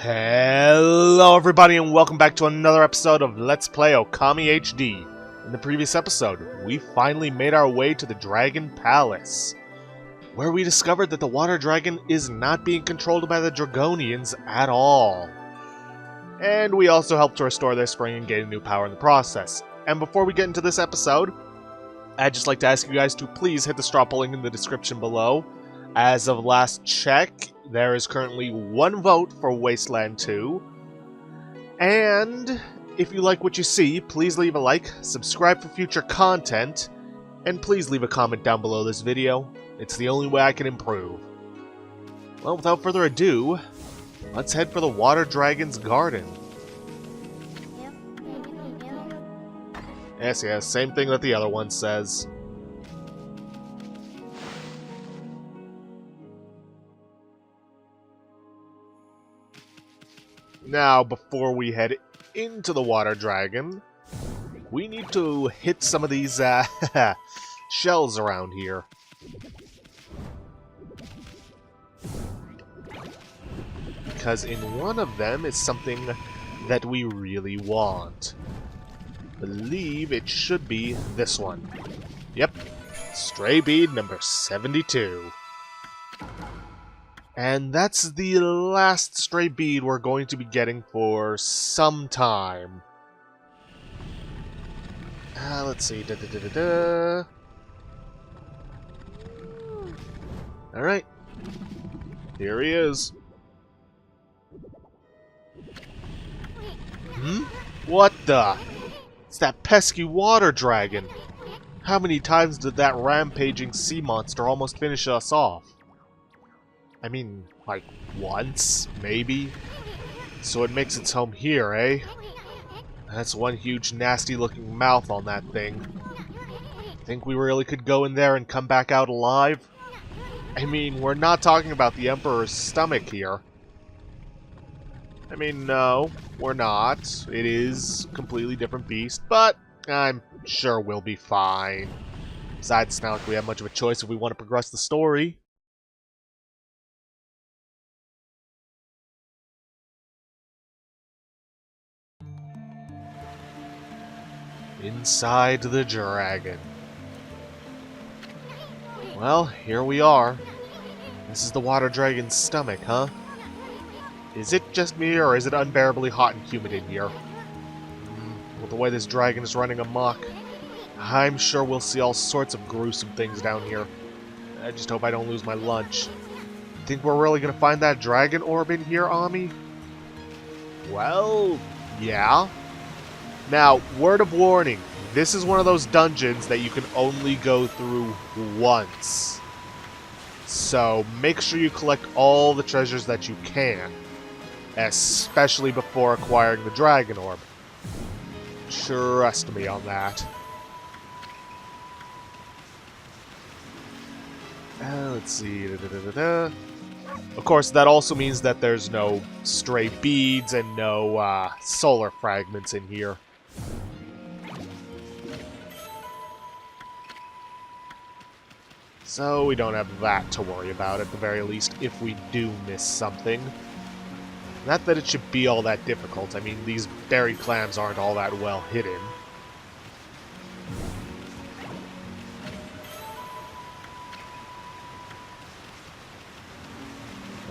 Hello everybody and welcome back to another episode of Let's Play Okami HD. In the previous episode, we finally made our way to the Dragon Palace, where we discovered that the Water Dragon is not being controlled by the Dragonians at all. And we also helped to restore their spring and gain new power in the process. And before we get into this episode, I'd just like to ask you guys to please hit the straw poll link in the description below. As of last check, there is currently one vote for Wasteland 2. And if you like what you see, please leave a like, subscribe for future content, and please leave a comment down below this video. It's the only way I can improve. Well, without further ado, let's head for the Water Dragon's garden. Yes, same thing that the other one says. Now, before we head into the Water Dragon, we need to hit some of these shells around here. Because in one of them is something that we really want. I believe it should be this one. Yep, stray bead number 72. And that's the last stray bead we're going to be getting for some time. Let's see. Alright. Here he is. What the? It's that pesky water dragon. How many times did that rampaging sea monster almost finish us off? I mean, like, once, maybe? So it makes its home here, eh? That's one huge nasty-looking mouth on that thing. Think we really could go in there and come back out alive? I mean, we're not talking about the Emperor's stomach here. I mean, no, we're not. It is a completely different beast, but I'm sure we'll be fine. Besides, it's not like we have much of a choice if we want to progress the story. Inside the dragon. Well, here we are. This is the Water Dragon's stomach, huh? Is it just me, or is it unbearably hot and humid in here? With the way this dragon is running amok, I'm sure we'll see all sorts of gruesome things down here. I just hope I don't lose my lunch. Think we're really gonna find that Dragon Orb in here, Ami? Well, yeah. Now, word of warning, this is one of those dungeons that you can only go through once. So, make sure you collect all the treasures that you can, especially before acquiring the Dragon Orb. Trust me on that. Let's see. Of course, that also means that there's no stray beads and no solar fragments in here. So we don't have that to worry about at the very least if we do miss something. Not that it should be all that difficult. I mean, these buried clams aren't all that well hidden.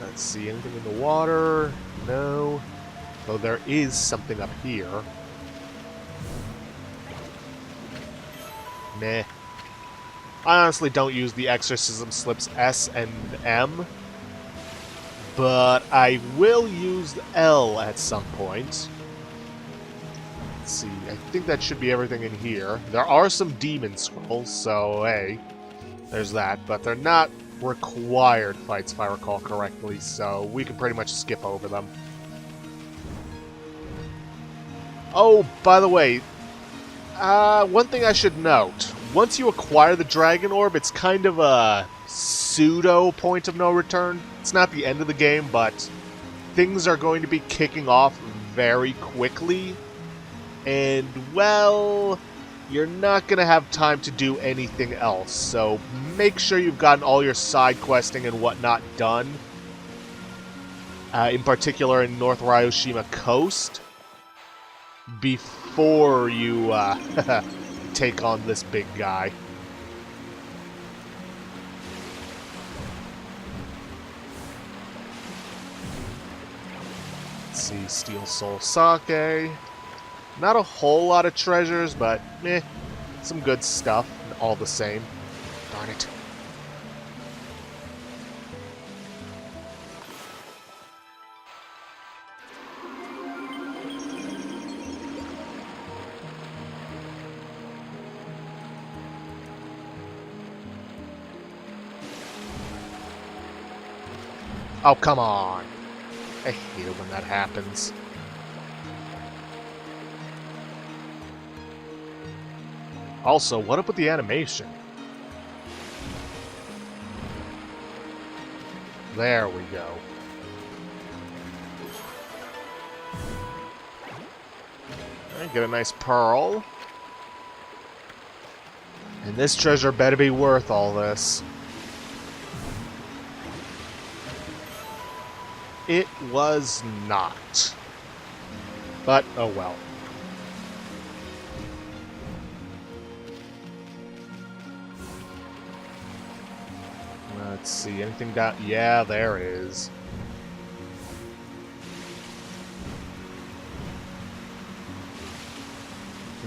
Let's see, anything in the water? No. Though there is something up here. Meh. I honestly don't use the exorcism slips S and M, but I will use L at some point. Let's see, I think that should be everything in here. There are some demon scrolls, so hey, there's that, but they're not required fights if I recall correctly, so we can pretty much skip over them. Oh, by the way, one thing I should note. Once you acquire the Dragon Orb, it's kind of a pseudo point of no return. It's not the end of the game, but things are going to be kicking off very quickly. And, well, you're not going to have time to do anything else. So make sure you've gotten all your side questing and whatnot done. in particular in North Ryoshima Coast, before you take on this big guy. Let's see, Steel Soul Sake. Not a whole lot of treasures, but meh, some good stuff, all the same. Darn it. Oh, come on. I hate it when that happens. Also, what up with the animation? There we go. Alright, get a nice pearl. And this treasure better be worth all this. It was not. But, oh well. Let's see, anything down... Yeah, there is.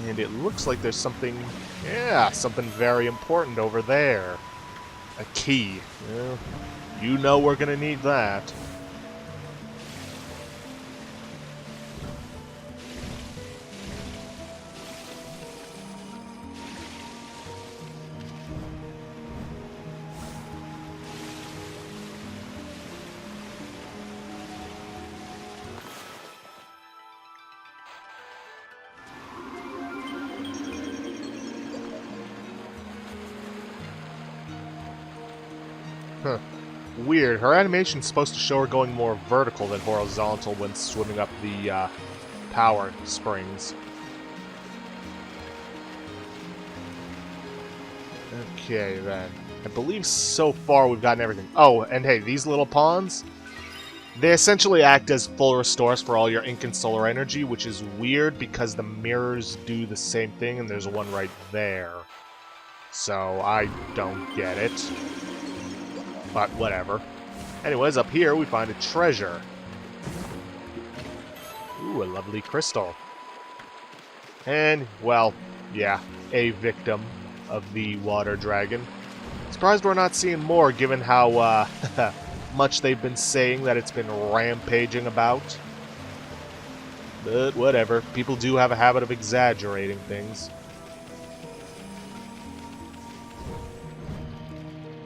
And it looks like there's something... Yeah, something very important over there. A key. Well, you know we're gonna need that. Huh. Weird. Her animation's supposed to show her going more vertical than horizontal when swimming up the power springs. Okay, then. I believe so far we've gotten everything. Oh, and hey, these little pawns, they essentially act as full restores for all your ink and solar energy, which is weird because the mirrors do the same thing, and there's one right there. So, I don't get it. But whatever. Anyways, up here we find a treasure. Ooh, a lovely crystal. And, well, yeah, a victim of the water dragon. Surprised we're not seeing more, given how much they've been saying that it's been rampaging about. But whatever, people do have a habit of exaggerating things.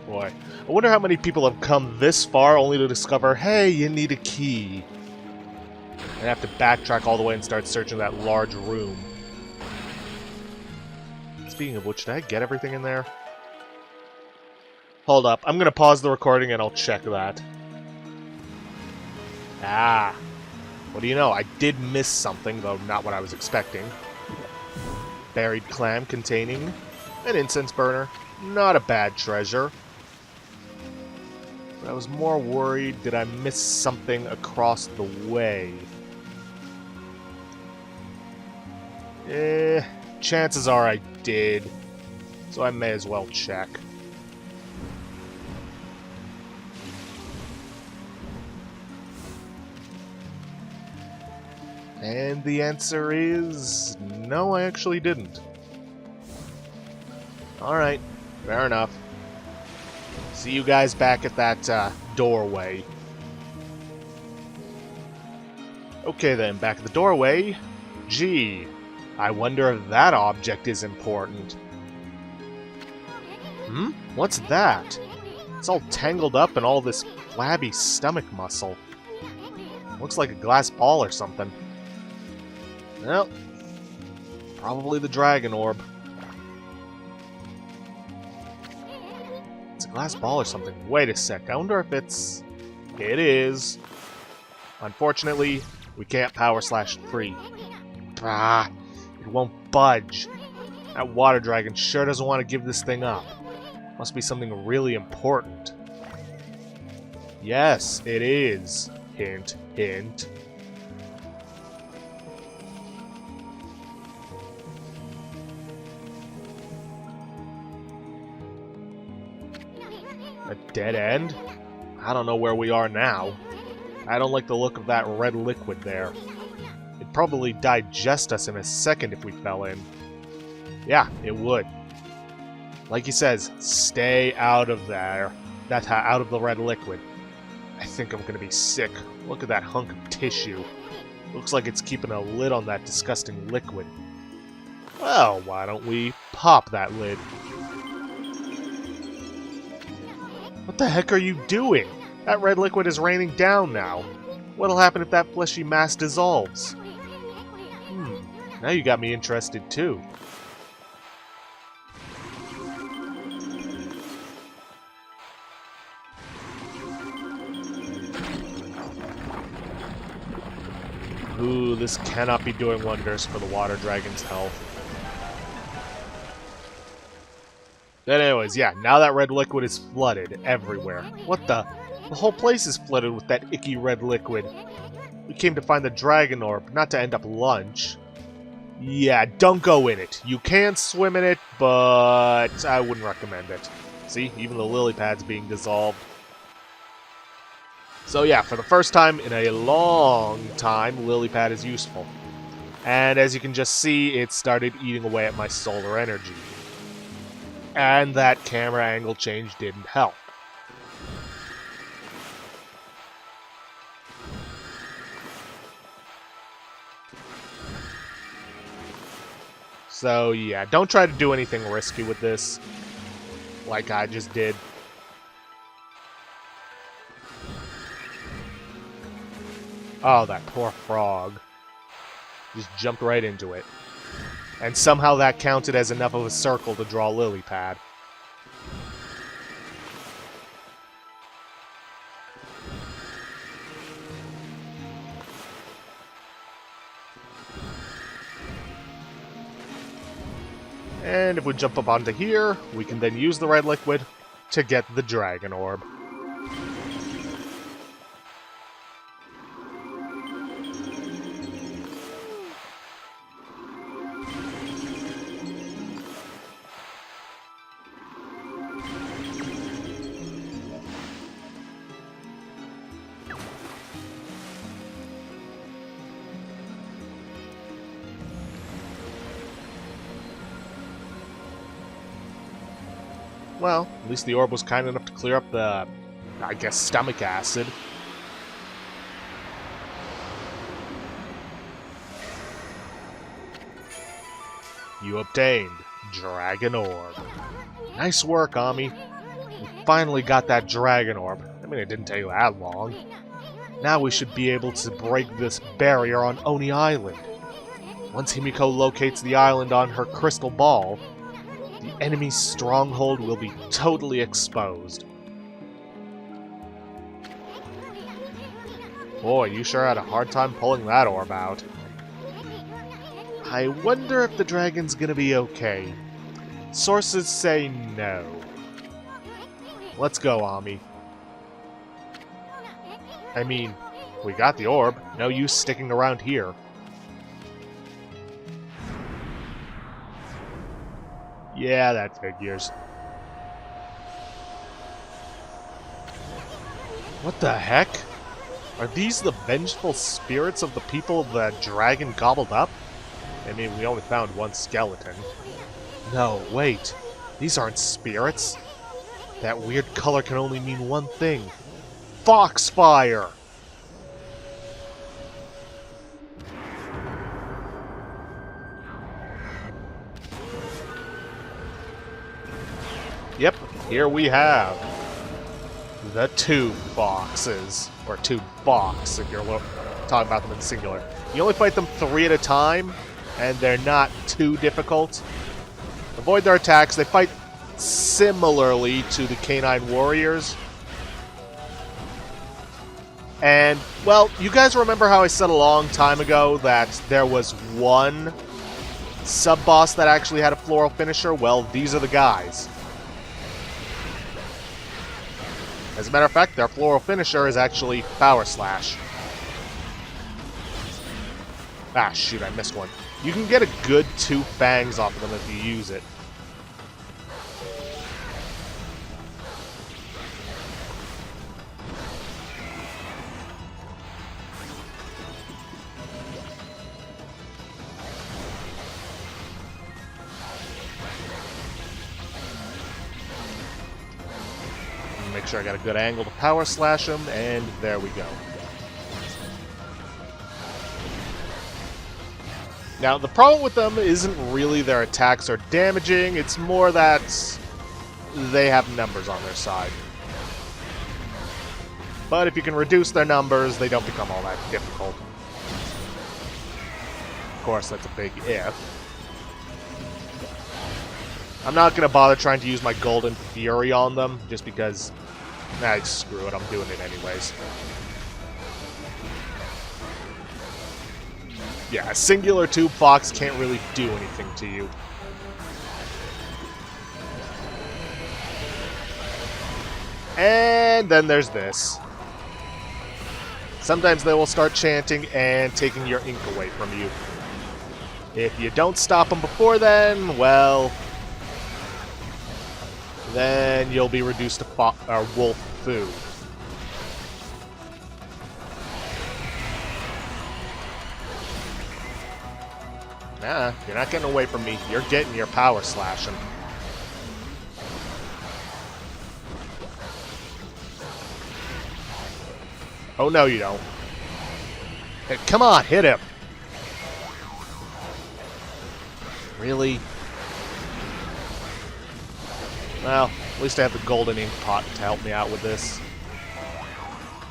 Boy, I wonder how many people have come this far only to discover, hey, you need a key. And have to backtrack all the way and start searching that large room. Speaking of which, did I get everything in there? Hold up, I'm gonna pause the recording and I'll check that. Ah, what do you know? I did miss something, though not what I was expecting. Buried clam containing an incense burner. Not a bad treasure. But I was more worried, did I miss something across the way? Chances are I did. So I may as well check. And the answer is... no, I actually didn't. Alright, fair enough. See you guys back at that doorway. Okay then, back at the doorway. Gee, I wonder if that object is important. Hmm? What's that? It's all tangled up in all this flabby stomach muscle. Looks like a glass ball or something. Well, probably the Dragon Orb. It's a glass ball or something. Wait a sec, I wonder if it's... It is. Unfortunately, we can't power slash free. Ah, it won't budge. That water dragon sure doesn't want to give this thing up. Must be something really important. Yes, it is. Hint, hint. A dead end? I don't know where we are now. I don't like the look of that red liquid there. It'd probably digest us in a second if we fell in. Yeah, it would. Like he says, stay out of there. That's out of the red liquid. I think I'm gonna be sick. Look at that hunk of tissue. Looks like it's keeping a lid on that disgusting liquid. Well, why don't we pop that lid? What the heck are you doing? That red liquid is raining down now. What'll happen if that fleshy mass dissolves? Now you got me interested too. Ooh, this cannot be doing wonders for the water dragon's health. But anyways, yeah, now that red liquid is flooded everywhere. What the? The whole place is flooded with that icky red liquid. We came to find the Dragon Orb, not to end up lunch. Yeah, don't go in it. You can swim in it, but I wouldn't recommend it. See, even the lily pad's being dissolved. So yeah, for the first time in a long time, lily pad is useful. And as you can just see, it started eating away at my solar energy. And that camera angle change didn't help. So yeah, don't try to do anything risky with this, like I just did. Oh, that poor frog. Just jumped right into it. And somehow that counted as enough of a circle to draw a lily pad. And if we jump up onto here, we can then use the red liquid to get the Dragon Orb. Well, at least the orb was kind enough to clear up the, I guess, stomach acid. You obtained Dragon Orb. Nice work, Ami. We finally got that Dragon Orb. I mean, it didn't take that long. Now we should be able to break this barrier on Oni Island. Once Himiko locates the island on her crystal ball, the enemy's stronghold will be totally exposed. Boy, you sure had a hard time pulling that orb out. I wonder if the dragon's gonna be okay. Sources say no. Let's go, Ami. I mean, we got the orb. No use sticking around here. Yeah, that figures. What the heck? Are these the vengeful spirits of the people the dragon gobbled up? I mean, we only found one skeleton. No, wait. These aren't spirits. That weird color can only mean one thing. Foxfire! Yep, here we have the two foxes, or two fox if you're talking about them in singular. You only fight them 3 at a time, and they're not too difficult. Avoid their attacks. They fight similarly to the canine warriors. And, well, you guys remember how I said a long time ago that there was one sub-boss that actually had a floral finisher? Well, these are the guys. As a matter of fact, their floral finisher is actually Power Slash. Ah, shoot, I missed one. You can get a good 2 fangs off of them if you use it. Make sure I got a good angle to power slash them, and there we go. Now, the problem with them isn't really their attacks are damaging, it's more that they have numbers on their side. But if you can reduce their numbers, they don't become all that difficult. Of course, that's a big if. I'm not going to bother trying to use my Golden Fury on them, just because... Nah, screw it, I'm doing it anyways. Yeah, a singular Tube Fox can't really do anything to you. And then there's this. Sometimes they will start chanting and taking your ink away from you. If you don't stop them before then, well... then you'll be reduced to wolf food. Nah, you're not getting away from me. You're getting your power slashing. Oh, no, you don't. Hey, come on, hit him. Really? Well, at least I have the golden ink pot to help me out with this.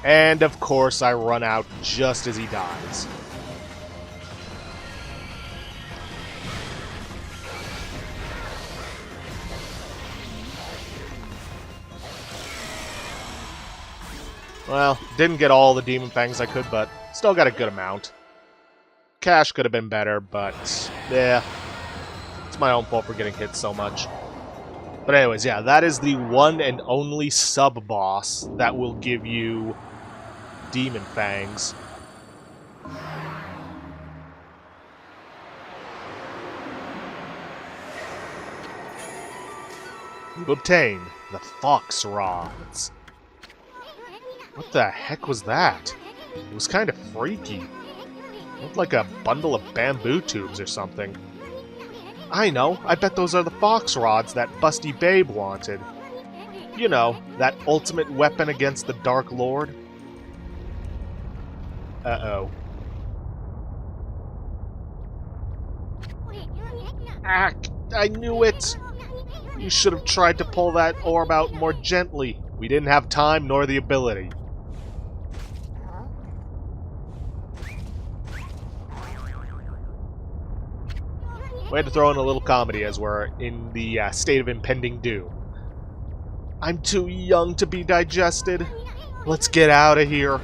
And, of course, I run out just as he dies. Well, didn't get all the Demon Fangs I could, but still got a good amount. Cash could have been better, but yeah. It's my own fault for getting hit so much. But anyways, yeah, that is the one and only sub-boss that will give you Demon Fangs. You obtain the Fox Rods. What the heck was that? It was kind of freaky. It looked like a bundle of bamboo tubes or something. I know, I bet those are the Fox Rods that Busty Babe wanted. You know, that ultimate weapon against the Dark Lord. Uh-oh. Ah, I knew it! You should have tried to pull that orb out more gently. We didn't have time nor the ability. We had to throw in a little comedy as we're in the state of impending doom. I'm too young to be digested. Let's get out of here.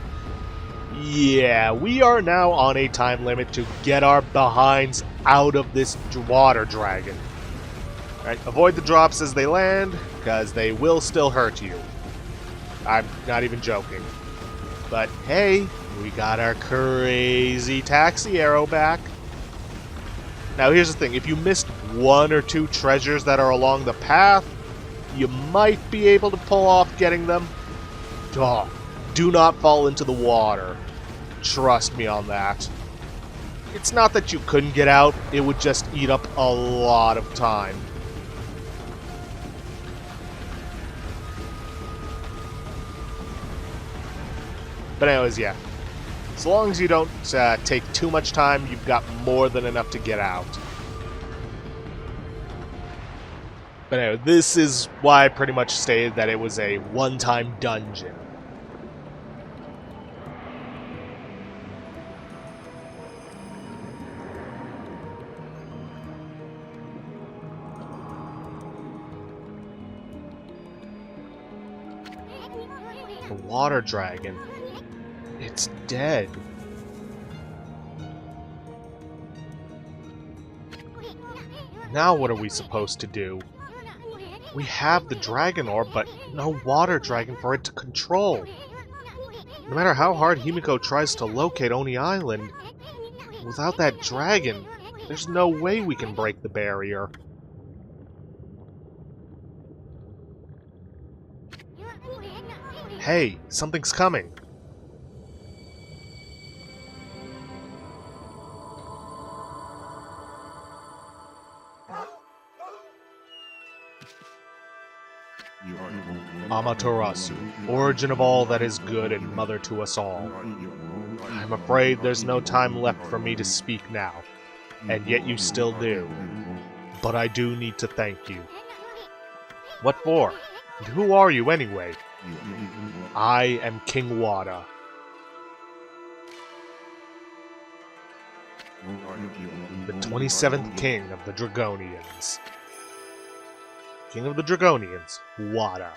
Yeah, we are now on a time limit to get our behinds out of this water dragon. Alright, avoid the drops as they land, because they will still hurt you. I'm not even joking. But hey, we got our crazy taxi arrow back. Now here's the thing, if you missed 1 or 2 treasures that are along the path, you might be able to pull off getting them. Oh, do not fall into the water. Trust me on that. It's not that you couldn't get out, it would just eat up a lot of time. But anyways, yeah. As long as you don't take too much time, you've got more than enough to get out. But anyway, this is why I pretty much stated that it was a one-time dungeon. The water dragon. It's dead. Now what are we supposed to do? We have the Dragon Orb, but no water dragon for it to control. No matter how hard Himiko tries to locate Oni Island, Without that dragon, there's no way we can break the barrier. Hey, something's coming. Amaterasu, origin of all that is good and mother to us all. I'm afraid there's no time left for me to speak now, and yet you still do. But I do need to thank you. What for? And who are you anyway? I am King Wada. The 27th King of the Dragonians. King of the Dragonians, Wada.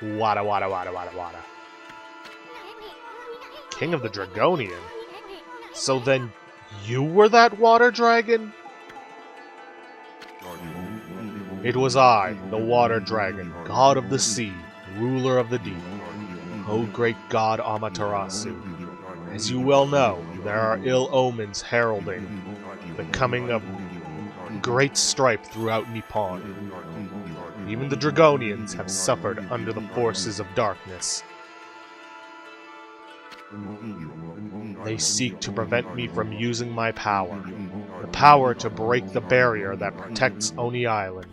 Wada, Wada, Wada, Wada, Wada. King of the Dragonian? So then, you were that water dragon? It was I, the water dragon, god of the sea, ruler of the deep. O great god Amaterasu. As you well know, there are ill omens heralding the coming of great strife throughout Nippon. Even the Dragonians have suffered under the forces of darkness. They seek to prevent me from using my power, the power to break the barrier that protects Oni Island.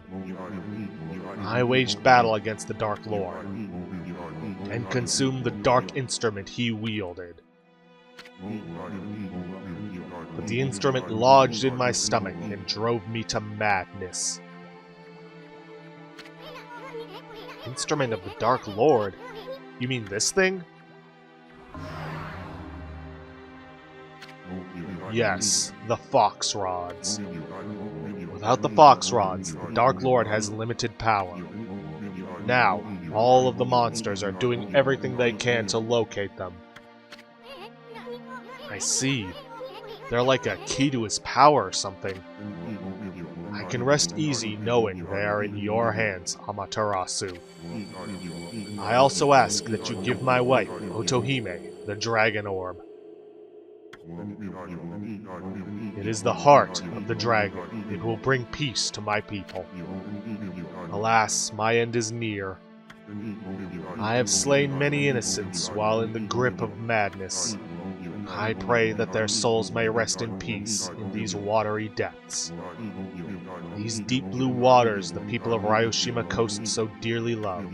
I waged battle against the Dark Lord, and consumed the dark instrument he wielded. But the instrument lodged in my stomach and drove me to madness. Instrument of the Dark Lord? You mean this thing? Yes, the Fox Rods. Without the Fox Rods, the Dark Lord has limited power. Now, all of the monsters are doing everything they can to locate them. I see. They're like a key to his power or something. I can rest easy knowing they are in your hands, Amaterasu. I also ask that you give my wife, Otohime, the Dragon Orb. It is the heart of the dragon. It will bring peace to my people. Alas, my end is near. I have slain many innocents while in the grip of madness. I pray that their souls may rest in peace in these watery depths. These deep blue waters the people of Ryoshima Coast so dearly love.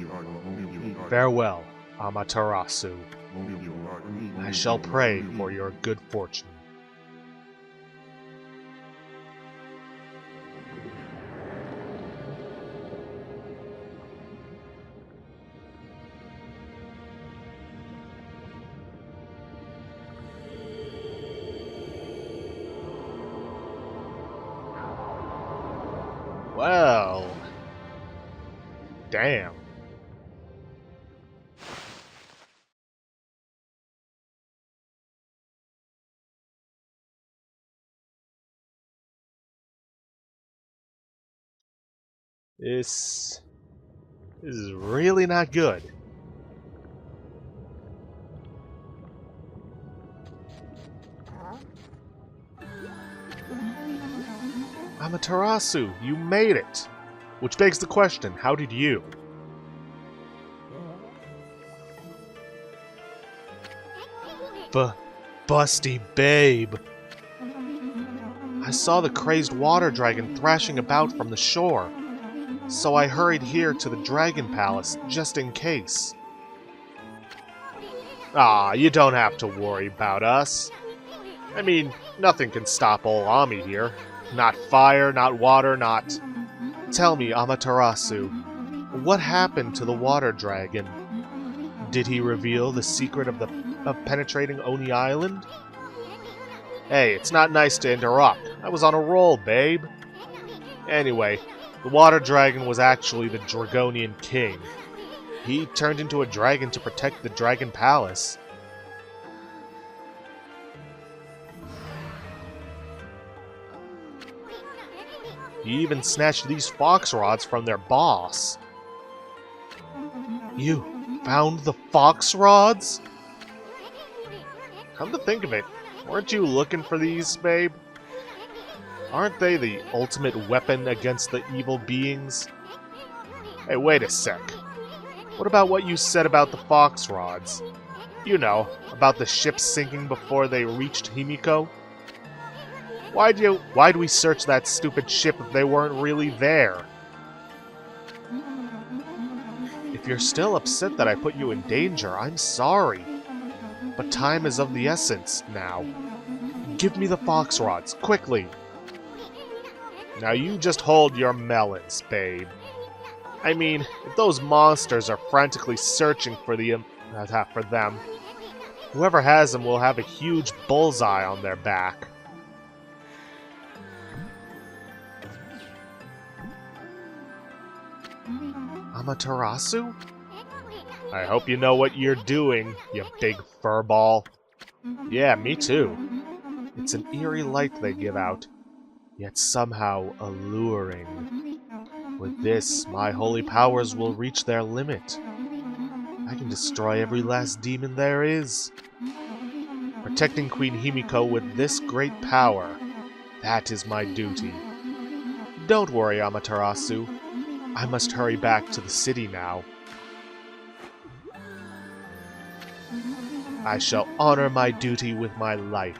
Farewell, Amaterasu. I shall pray for your good fortune. Well, damn. This is really not good. Amaterasu, you made it! Which begs the question, how did you? Busty babe! I saw the crazed water dragon thrashing about from the shore, so I hurried here to the Dragon Palace just in case. Ah, you don't have to worry about us. I mean, nothing can stop old Ami here. Not fire, not water, not... Tell me, Amaterasu, what happened to the water dragon? Did he reveal the secret of penetrating Oni Island? Hey, it's not nice to interrupt. I was on a roll, babe. Anyway, the water dragon was actually the Dragonian king. He turned into a dragon to protect the Dragon Palace. He even snatched these fox rods from their boss. You found the fox rods? Come to think of it, Weren't you looking for these, babe? Aren't they the ultimate weapon against the evil beings? Hey, wait a sec. What about what you said about the fox rods? You know, about the ship sinking before they reached Himiko? Why'd we search that stupid ship if they weren't really there? If you're still upset that I put you in danger, I'm sorry. But time is of the essence now. Give me the fox rods, quickly! Now you just hold your melons, babe. I mean, if those monsters are frantically searching for them, whoever has them will have a huge bullseye on their back. Amaterasu? I hope you know what you're doing, you big furball. Yeah, me too. It's an eerie light they give out, yet somehow alluring. With this, my holy powers will reach their limit. I can destroy every last demon there is. Protecting Queen Himiko with this great power, that is my duty. Don't worry, Amaterasu. I must hurry back to the city now. I shall honor my duty with my life.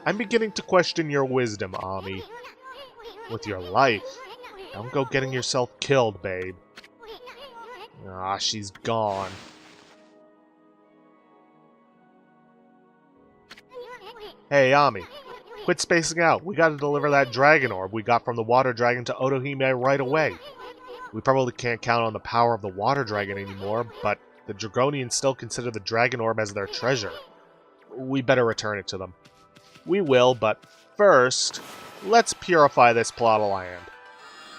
I'm beginning to question your wisdom, Ami. With your life. Don't go getting yourself killed, babe. Ah, she's gone. Hey, Ami. Quit spacing out. We gotta deliver that Dragon Orb we got from the Water Dragon to Otohime right away. We probably can't count on the power of the Water Dragon anymore, but the Dragonians still consider the Dragon Orb as their treasure. We better return it to them. We will, but first, let's purify this plot of land.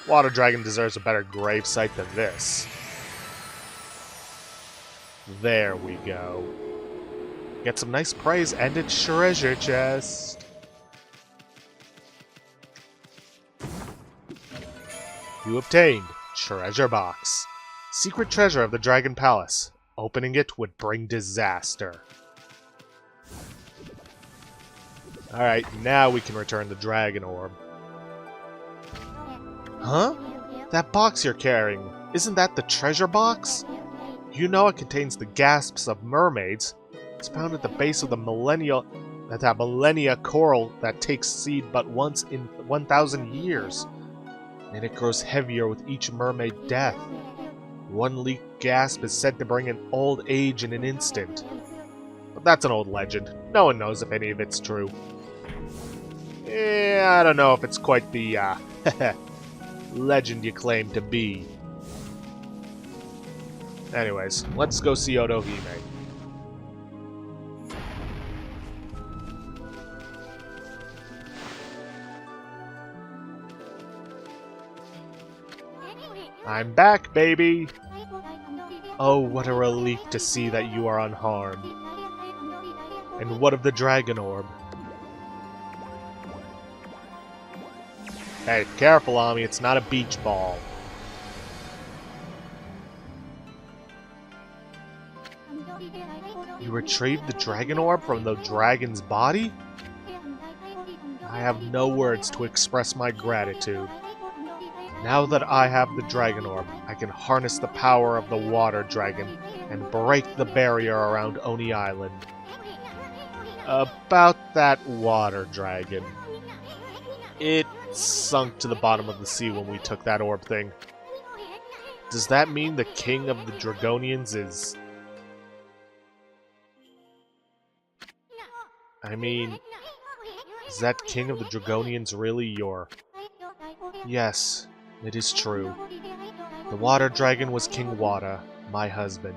Water Dragon deserves a better gravesite than this. There we go. Get some nice praise and a treasure chest. You obtained Treasure Box. Secret treasure of the Dragon Palace. Opening it would bring disaster. Alright, now we can return the Dragon Orb. Huh? That box you're carrying, isn't that the treasure box? You know it contains the gasps of mermaids. It's found at the base of the millennia coral that takes seed but once in 1,000 years. And it grows heavier with each mermaid death. One leaked gasp is said to bring an old age in an instant. But that's an old legend. No one knows if any of it's true. I don't know if it's quite the, legend you claim to be. Anyways, let's go see Otohime. I'm back, baby! Oh, what a relief to see that you are unharmed. And what of the Dragon Orb? Hey, careful, Ami, it's not a beach ball. You retrieved the Dragon Orb from the dragon's body? I have no words to express my gratitude. Now that I have the Dragon Orb, I can harness the power of the Water Dragon and break the barrier around Oni Island. About that Water Dragon. It sunk to the bottom of the sea when we took that orb thing. Does that mean the king of the Dragonians is... I mean, is that king of the Dragonians really your... Yes, it is true. The Water Dragon was King Wada, my husband.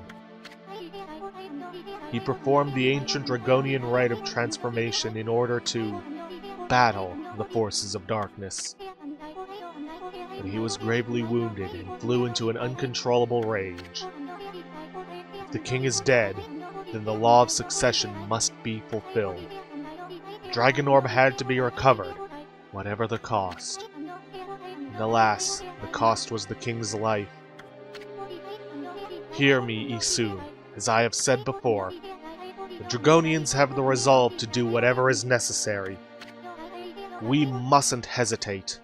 He performed the ancient Dragonian rite of transformation in order to battle the forces of darkness. But he was gravely wounded and flew into an uncontrollable rage. If the king is dead, then the law of succession must be fulfilled. The Dragon Orb had to be recovered, whatever the cost. And alas, the cost was the king's life. Hear me, Isun, as I have said before. The Dragonians have the resolve to do whatever is necessary. We mustn't hesitate.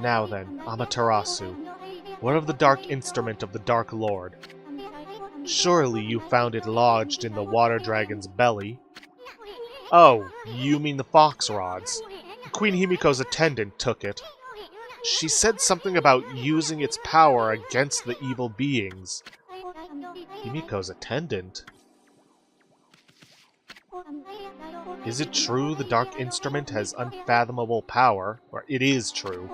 Now then, Amaterasu, what of the dark instrument of the Dark Lord? Surely you found it lodged in the water dragon's belly. Oh, you mean the fox rods. Queen Himiko's attendant took it. She said something about using its power against the evil beings. Himiko's attendant? Is it true the dark instrument has unfathomable power? Or it is true.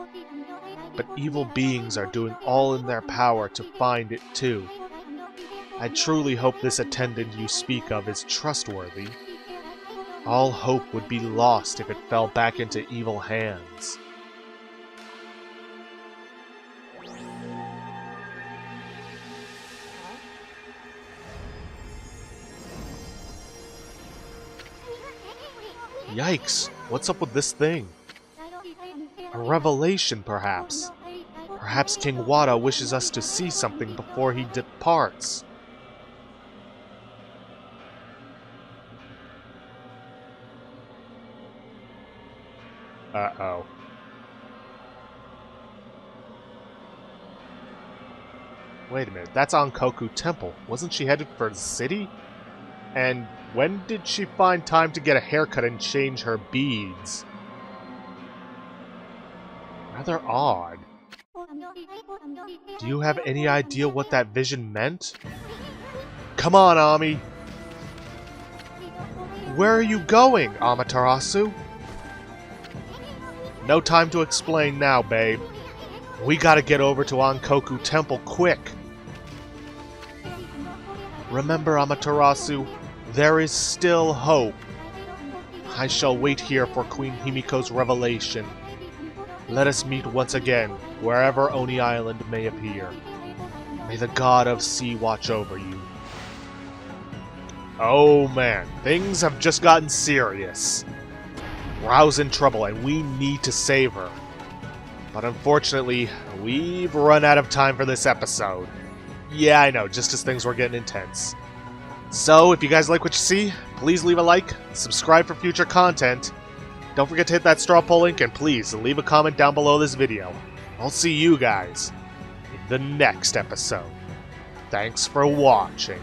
But evil beings are doing all in their power to find it too. I truly hope this attendant you speak of is trustworthy. All hope would be lost if it fell back into evil hands. Yikes, what's up with this thing? A revelation, perhaps. Perhaps King Wada wishes us to see something before he departs. Uh-oh. Wait a minute, that's Ankoku Temple. Wasn't she headed for the city? And when did she find time to get a haircut and change her beads? Rather odd. Do you have any idea what that vision meant? Come on, Ami! Where are you going, Amaterasu? No time to explain now, babe. We gotta get over to Ankoku Temple quick. Remember, Amaterasu, there is still hope. I shall wait here for Queen Himiko's revelation. Let us meet once again, wherever Oni Island may appear. May the god of sea watch over you. Oh man, things have just gotten serious. Rao's in trouble and we need to save her. But unfortunately, we've run out of time for this episode. Yeah, I know, just as things were getting intense. So, if you guys like what you see, please leave a like, subscribe for future content. Don't forget to hit that straw poll link, and please leave a comment down below this video. I'll see you guys in the next episode. Thanks for watching.